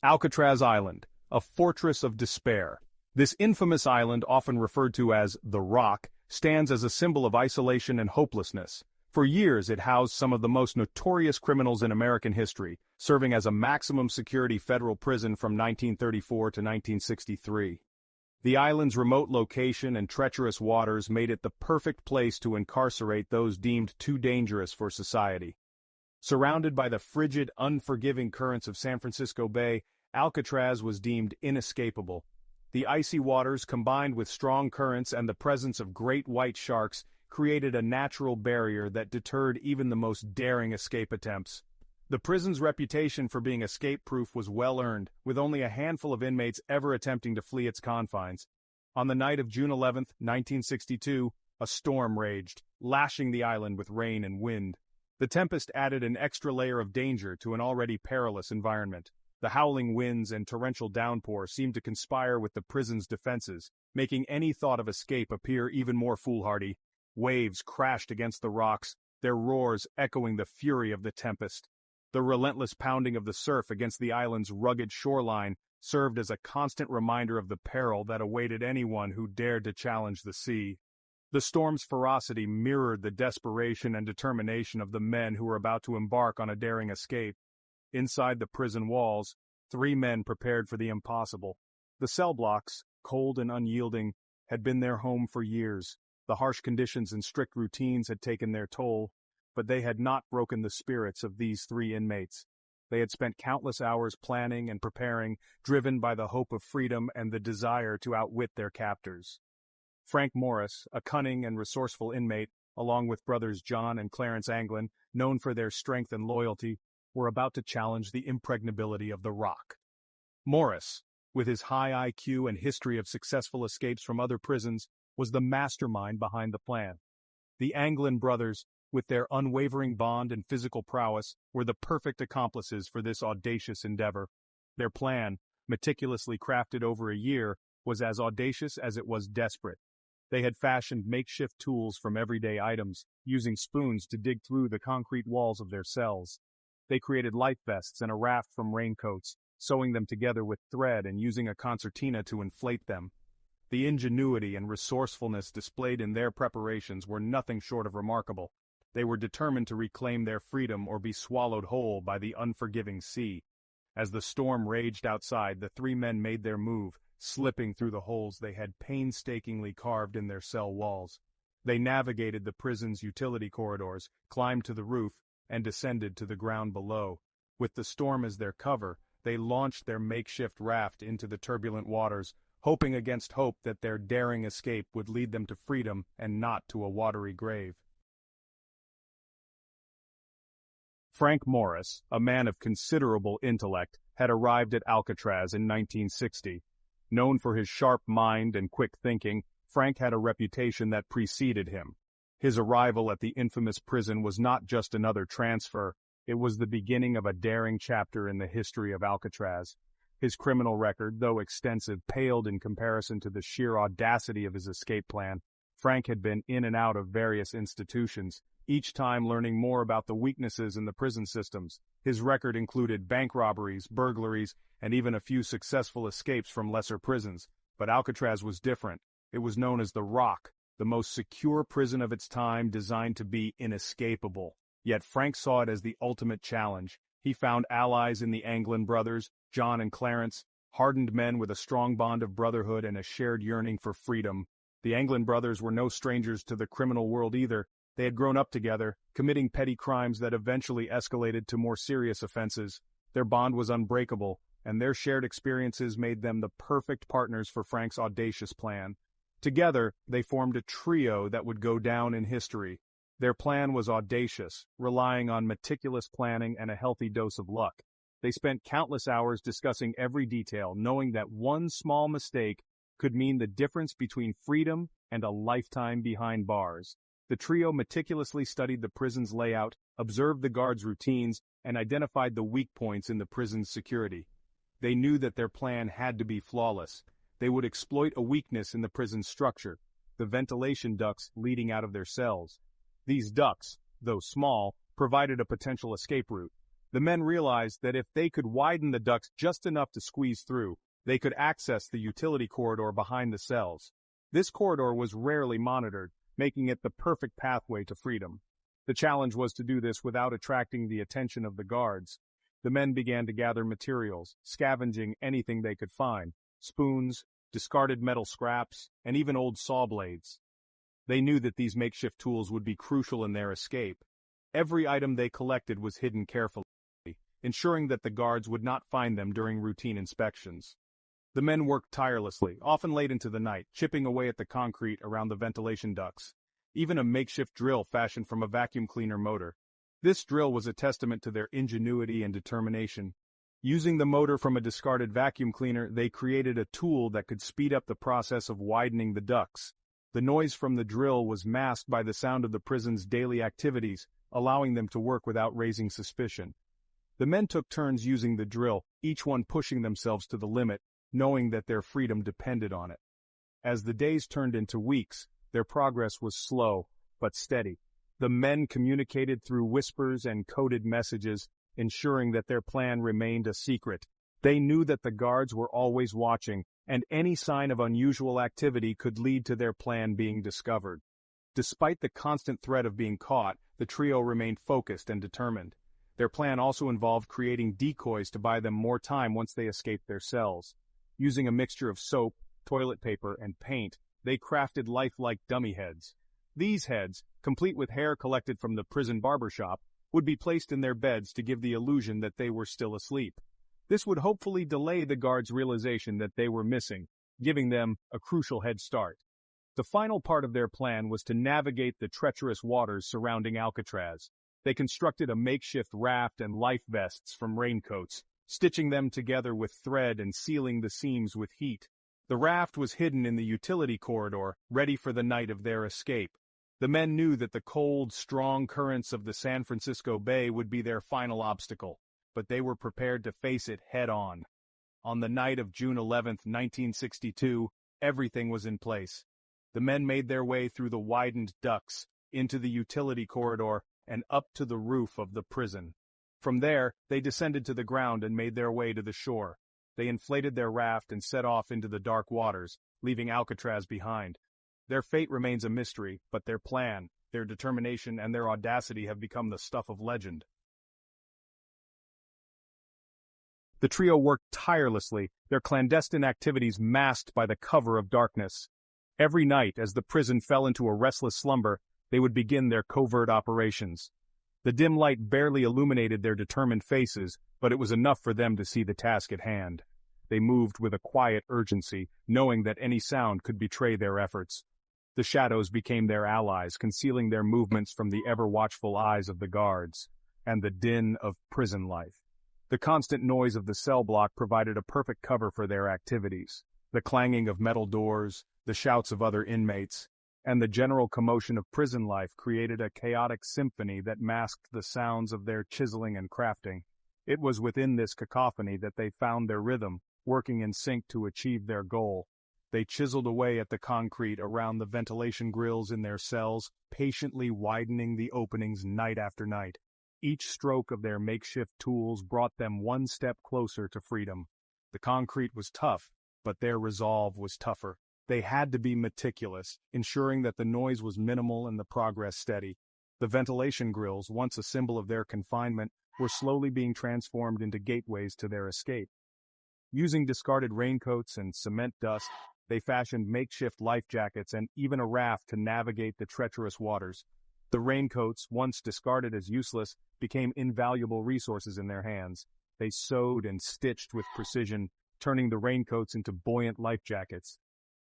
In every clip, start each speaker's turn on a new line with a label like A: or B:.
A: Alcatraz Island, a fortress of despair. This infamous island, often referred to as the Rock, stands as a symbol of isolation and hopelessness. For years it housed some of the most notorious criminals in American history, serving as a maximum security federal prison from 1934 to 1963. The island's remote location and treacherous waters made it the perfect place to incarcerate those deemed too dangerous for society. Surrounded by the frigid, unforgiving currents of San Francisco Bay, Alcatraz was deemed inescapable. The icy waters, combined with strong currents and the presence of great white sharks, created a natural barrier that deterred even the most daring escape attempts. The prison's reputation for being escape-proof was well earned, with only a handful of inmates ever attempting to flee its confines. On the night of June 11, 1962, a storm raged, lashing the island with rain and wind. The tempest added an extra layer of danger to an already perilous environment. The howling winds and torrential downpour seemed to conspire with the prison's defenses, making any thought of escape appear even more foolhardy. Waves crashed against the rocks, their roars echoing the fury of the tempest. The relentless pounding of the surf against the island's rugged shoreline served as a constant reminder of the peril that awaited anyone who dared to challenge the sea. The storm's ferocity mirrored the desperation and determination of the men who were about to embark on a daring escape. Inside the prison walls, 3 men prepared for the impossible. The cell blocks, cold and unyielding, had been their home for years. The harsh conditions and strict routines had taken their toll, but they had not broken the spirits of these 3 inmates. They had spent countless hours planning and preparing, driven by the hope of freedom and the desire to outwit their captors. Frank Morris, a cunning and resourceful inmate, along with brothers John and Clarence Anglin, known for their strength and loyalty, were about to challenge the impregnability of the Rock. Morris, with his high IQ and history of successful escapes from other prisons, was the mastermind behind the plan. The Anglin brothers, with their unwavering bond and physical prowess, were the perfect accomplices for this audacious endeavor. Their plan, meticulously crafted over a year, was as audacious as it was desperate. They had fashioned makeshift tools from everyday items, using spoons to dig through the concrete walls of their cells. They created life vests and a raft from raincoats, sewing them together with thread and using a concertina to inflate them. The ingenuity and resourcefulness displayed in their preparations were nothing short of remarkable. They were determined to reclaim their freedom or be swallowed whole by the unforgiving sea. As the storm raged outside, the 3 men made their move, slipping through the holes they had painstakingly carved in their cell walls. They navigated the prison's utility corridors, climbed to the roof, and descended to the ground below. With the storm as their cover, they launched their makeshift raft into the turbulent waters, hoping against hope that their daring escape would lead them to freedom and not to a watery grave. Frank Morris, a man of considerable intellect, had arrived at Alcatraz in 1960. Known for his sharp mind and quick thinking, Frank had a reputation that preceded him. His arrival at the infamous prison was not just another transfer, it was the beginning of a daring chapter in the history of Alcatraz. His criminal record, though extensive, paled in comparison to the sheer audacity of his escape plan. Frank had been in and out of various institutions, each time learning more about the weaknesses in the prison systems. His record included bank robberies, burglaries, and even a few successful escapes from lesser prisons. But Alcatraz was different. It was known as the Rock, the most secure prison of its time, designed to be inescapable. Yet Frank saw it as the ultimate challenge. He found allies in the Anglin brothers, John and Clarence, hardened men with a strong bond of brotherhood and a shared yearning for freedom. The Anglin brothers were no strangers to the criminal world either. They had grown up together, committing petty crimes that eventually escalated to more serious offenses. Their bond was unbreakable, and their shared experiences made them the perfect partners for Frank's audacious plan. Together, they formed a trio that would go down in history. Their plan was audacious, relying on meticulous planning and a healthy dose of luck. They spent countless hours discussing every detail, knowing that one small mistake could mean the difference between freedom and a lifetime behind bars. The trio meticulously studied the prison's layout, observed the guards' routines, and identified the weak points in the prison's security. They knew that their plan had to be flawless. They would exploit a weakness in the prison's structure, the ventilation ducts leading out of their cells. These ducts, though small, provided a potential escape route. The men realized that if they could widen the ducts just enough to squeeze through, they could access the utility corridor behind the cells. This corridor was rarely monitored, making it the perfect pathway to freedom. The challenge was to do this without attracting the attention of the guards. The men began to gather materials, scavenging anything they could find: spoons, discarded metal scraps, and even old saw blades. They knew that these makeshift tools would be crucial in their escape. Every item they collected was hidden carefully, ensuring that the guards would not find them during routine inspections. The men worked tirelessly, often late into the night, chipping away at the concrete around the ventilation ducts. Even a makeshift drill fashioned from a vacuum cleaner motor. This drill was a testament to their ingenuity and determination. Using the motor from a discarded vacuum cleaner, they created a tool that could speed up the process of widening the ducts. The noise from the drill was masked by the sound of the prison's daily activities, allowing them to work without raising suspicion. The men took turns using the drill, each one pushing themselves to the limit, knowing that their freedom depended on it. As the days turned into weeks, their progress was slow, but steady. The men communicated through whispers and coded messages, ensuring that their plan remained a secret. They knew that the guards were always watching, and any sign of unusual activity could lead to their plan being discovered. Despite the constant threat of being caught, the trio remained focused and determined. Their plan also involved creating decoys to buy them more time once they escaped their cells. Using a mixture of soap, toilet paper, and paint, they crafted lifelike dummy heads. These heads, complete with hair collected from the prison barbershop, would be placed in their beds to give the illusion that they were still asleep. This would hopefully delay the guards' realization that they were missing, giving them a crucial head start. The final part of their plan was to navigate the treacherous waters surrounding Alcatraz. They constructed a makeshift raft and life vests from raincoats, stitching them together with thread and sealing the seams with heat. The raft was hidden in the utility corridor, ready for the night of their escape. The men knew that the cold, strong currents of the San Francisco Bay would be their final obstacle, but they were prepared to face it head-on. On the night of June 11, 1962, everything was in place. The men made their way through the widened ducts, into the utility corridor, and up to the roof of the prison. From there, they descended to the ground and made their way to the shore. They inflated their raft and set off into the dark waters, leaving Alcatraz behind. Their fate remains a mystery, but their plan, their determination, and their audacity have become the stuff of legend. The trio worked tirelessly, their clandestine activities masked by the cover of darkness. Every night, as the prison fell into a restless slumber, they would begin their covert operations. The dim light barely illuminated their determined faces, but it was enough for them to see the task at hand. They moved with a quiet urgency, knowing that any sound could betray their efforts. The shadows became their allies, concealing their movements from the ever-watchful eyes of the guards, and the din of prison life. The constant noise of the cell block provided a perfect cover for their activities. The clanging of metal doors, the shouts of other inmates, and the general commotion of prison life created a chaotic symphony that masked the sounds of their chiseling and crafting. It was within this cacophony that they found their rhythm, working in sync to achieve their goal. They chiseled away at the concrete around the ventilation grills in their cells, patiently widening the openings night after night. Each stroke of their makeshift tools brought them one step closer to freedom. The concrete was tough, but their resolve was tougher. They had to be meticulous, ensuring that the noise was minimal and the progress steady. The ventilation grills, once a symbol of their confinement, were slowly being transformed into gateways to their escape. Using discarded raincoats and cement dust, they fashioned makeshift life jackets and even a raft to navigate the treacherous waters. The raincoats, once discarded as useless, became invaluable resources in their hands. They sewed and stitched with precision, turning the raincoats into buoyant life jackets.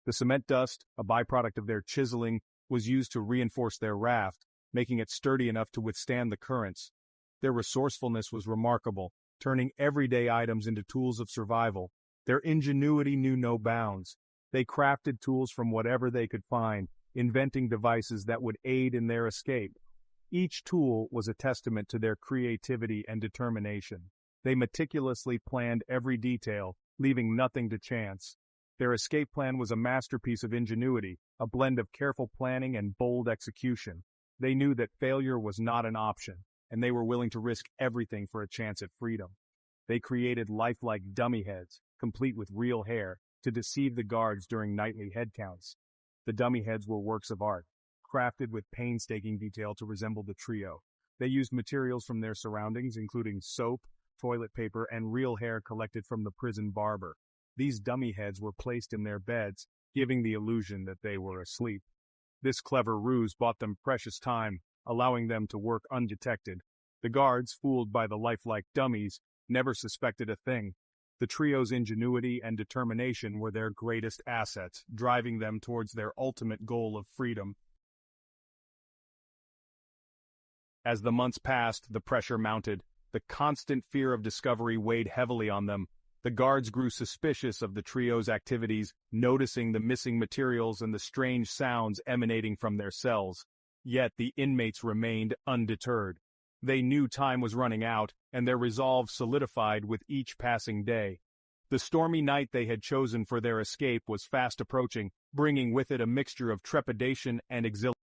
A: The cement dust, a byproduct of their chiseling, was used to reinforce their raft, making it sturdy enough to withstand the currents. Their resourcefulness was remarkable, turning everyday items into tools of survival. Their ingenuity knew no bounds. They crafted tools from whatever they could find, inventing devices that would aid in their escape. Each tool was a testament to their creativity and determination. They meticulously planned every detail, leaving nothing to chance. Their escape plan was a masterpiece of ingenuity, a blend of careful planning and bold execution. They knew that failure was not an option, and they were willing to risk everything for a chance at freedom. They created lifelike dummy heads, complete with real hair, to deceive the guards during nightly head counts. The dummy heads were works of art, crafted with painstaking detail to resemble the trio. They used materials from their surroundings, including soap, toilet paper, and real hair collected from the prison barber. These dummy heads were placed in their beds, giving the illusion that they were asleep. This clever ruse bought them precious time, allowing them to work undetected. The guards, fooled by the lifelike dummies, never suspected a thing. The trio's ingenuity and determination were their greatest assets, driving them towards their ultimate goal of freedom. As the months passed, the pressure mounted. The constant fear of discovery weighed heavily on them. The guards grew suspicious of the trio's activities, noticing the missing materials and the strange sounds emanating from their cells. Yet the inmates remained undeterred. They knew time was running out, and their resolve solidified with each passing day. The stormy night they had chosen for their escape was fast approaching, bringing with it a mixture of trepidation and exhilaration.